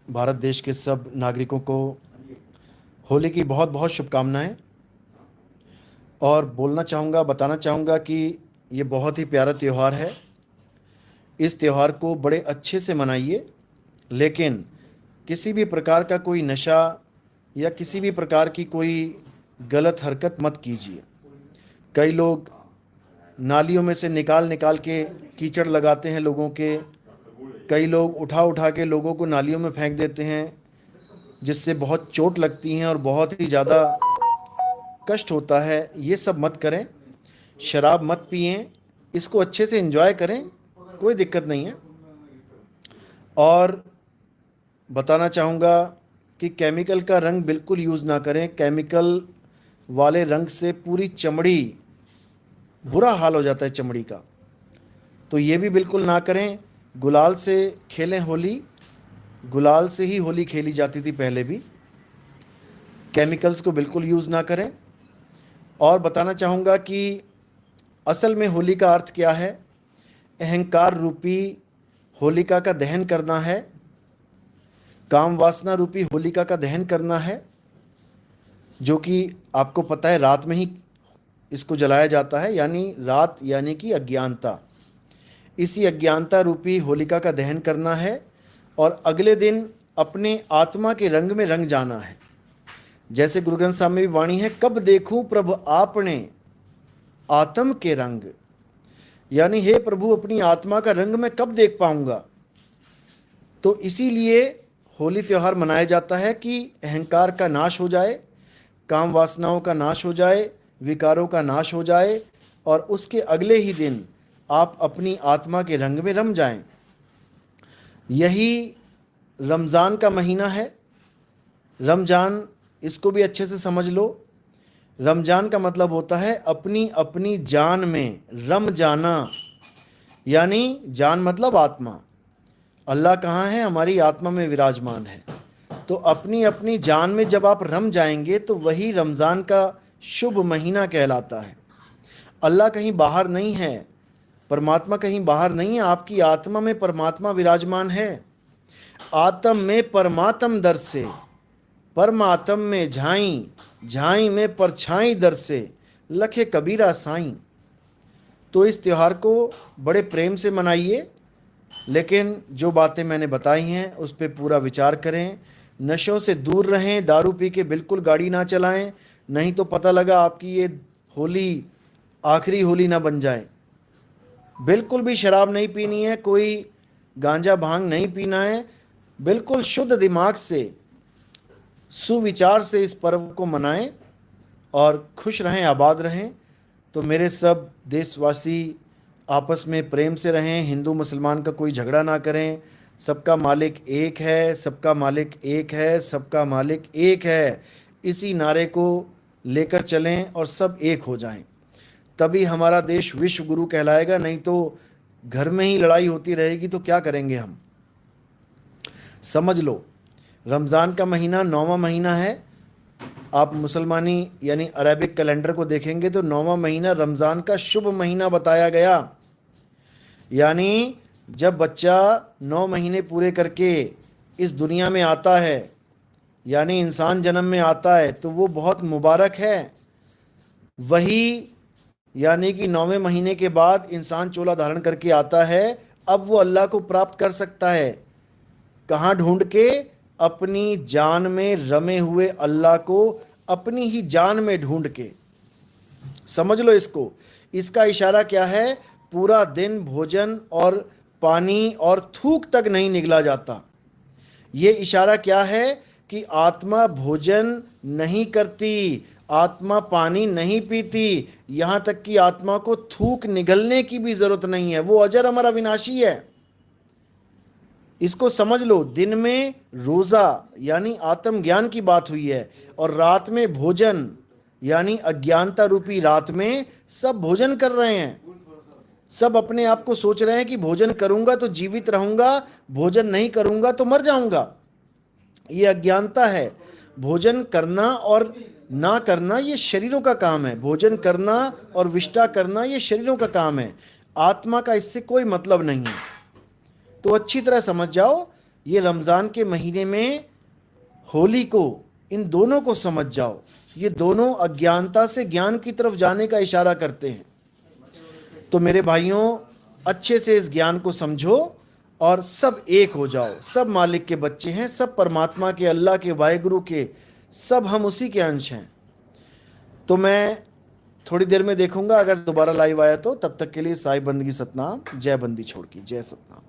भारत देश के सब नागरिकों को होली की बहुत बहुत शुभकामनाएं। और बताना चाहूँगा कि ये बहुत ही प्यारा त्यौहार है। इस त्यौहार को बड़े अच्छे से मनाइए, लेकिन किसी भी प्रकार का कोई नशा या किसी भी प्रकार की कोई गलत हरकत मत कीजिए। कई लोग नालियों में से निकाल निकाल के कीचड़ लगाते हैं लोगों के। कई लोग उठा उठा के लोगों को नालियों में फेंक देते हैं, जिससे बहुत चोट लगती हैं और बहुत ही ज़्यादा कष्ट होता है। ये सब मत करें। शराब मत पिएं, इसको अच्छे से एंजॉय करें, कोई दिक्कत नहीं है। और बताना चाहूँगा कि केमिकल का रंग बिल्कुल यूज़ ना करें। केमिकल वाले रंग से पूरी चमड़ी, बुरा हाल हो जाता है चमड़ी का, तो ये भी बिल्कुल ना करें। गुलाल से खेलें होली। गुलाल से ही होली खेली जाती थी पहले भी। केमिकल्स को बिल्कुल यूज़ ना करें। और बताना चाहूँगा कि असल में होली का अर्थ क्या है। अहंकार रूपी होलिका का दहन करना है। काम वासना रूपी होलिका का दहन करना है, जो कि आपको पता है रात में ही इसको जलाया जाता है, यानी रात यानी कि अज्ञानता। इसी अज्ञानता रूपी होलिका का दहन करना है और अगले दिन अपने आत्मा के रंग में रंग जाना है। जैसे गुरु ग्रंथ साहब में भी वाणी है, कब देखूं प्रभु आपने आत्म के रंग। यानी हे प्रभु, अपनी आत्मा का रंग मैं कब देख पाऊंगा। तो इसीलिए होली त्यौहार मनाया जाता है कि अहंकार का नाश हो जाए, काम वासनाओं का नाश हो जाए, विकारों का नाश हो जाए, और उसके अगले ही दिन आप अपनी आत्मा के रंग में रम जाएं। यही रमज़ान का महीना है। रमज़ान, इसको भी अच्छे से समझ लो। रमज़ान का मतलब होता है अपनी अपनी जान में रम जाना। यानी जान मतलब आत्मा। अल्लाह कहाँ है? हमारी आत्मा में विराजमान है। तो अपनी अपनी जान में जब आप रम जाएंगे तो वही रमज़ान का शुभ महीना कहलाता है। अल्लाह कहीं बाहर नहीं है, परमात्मा कहीं बाहर नहीं है, आपकी आत्मा में परमात्मा विराजमान है। आत्म में परमात्म दर से, परमात्म में झाई, झाई में परछाई दर से, लखे कबीरा साईं। तो इस त्यौहार को बड़े प्रेम से मनाइए, लेकिन जो बातें मैंने बताई हैं उस पर पूरा विचार करें। नशों से दूर रहें। दारू पी के बिल्कुल गाड़ी ना चलाएं, नहीं तो पता लगा आपकी ये होली आखिरी होली ना बन जाए। बिल्कुल भी शराब नहीं पीनी है, कोई गांजा भांग नहीं पीना है। बिल्कुल शुद्ध दिमाग से, सुविचार से इस पर्व को मनाएं और खुश रहें, आबाद रहें। तो मेरे सब देशवासी आपस में प्रेम से रहें, हिंदू मुसलमान का कोई झगड़ा ना करें। सबका मालिक एक है, सबका मालिक एक है, सबका मालिक एक है। इसी नारे को लेकर चलें और सब एक हो जाएं, तभी हमारा देश विश्व गुरु कहलाएगा। नहीं तो घर में ही लड़ाई होती रहेगी तो क्या करेंगे हम। समझ लो, रमज़ान का महीना 9वां महीना है। आप मुसलमानी यानी अरबिक कैलेंडर को देखेंगे तो 9वां महीना रमज़ान का शुभ महीना बताया गया। यानी जब बच्चा 9 महीने पूरे करके इस दुनिया में आता है, यानी इंसान जन्म में आता है, तो वो बहुत मुबारक है। वही यानी कि 9वें महीने के बाद इंसान चोला धारण करके आता है। अब वो अल्लाह को प्राप्त कर सकता है। कहाँ ढूंढ के? अपनी जान में रमे हुए अल्लाह को अपनी ही जान में ढूंढ के। समझ लो इसको। इसका इशारा क्या है? पूरा दिन भोजन और पानी और थूक तक नहीं निगला जाता। ये इशारा क्या है कि आत्मा भोजन नहीं करती, आत्मा पानी नहीं पीती, यहाँ तक कि आत्मा को थूक निगलने की भी ज़रूरत नहीं है। वो अजर अमर अविनाशी है। इसको समझ लो। दिन में रोज़ा यानी आत्मज्ञान की बात हुई है, और रात में भोजन यानी अज्ञानता रूपी रात में सब भोजन कर रहे हैं। सब अपने आप को सोच रहे हैं कि भोजन करूंगा तो जीवित रहूंगा, भोजन नहीं करूंगा तो मर जाऊंगा। ये अज्ञानता है। भोजन करना और ना करना ये शरीरों का काम है। भोजन करना और विष्टा करना ये शरीरों का काम है। आत्मा का इससे कोई मतलब नहीं है। तो अच्छी तरह समझ जाओ, ये रमज़ान के महीने में होली को, इन दोनों को समझ जाओ। ये दोनों अज्ञानता से ज्ञान की तरफ जाने का इशारा करते हैं। तो मेरे भाइयों, अच्छे से इस ज्ञान को समझो और सब एक हो जाओ। सब मालिक के बच्चे हैं, सब परमात्मा के, अल्लाह के, वाहिगुरु के, सब हम उसी के अंश हैं। तो मैं थोड़ी देर में देखूंगा, अगर दोबारा लाइव आया तो। तब तक के लिए साई बंदगी सतनाम, जय बंदी छोड़ की, जय सतनाम।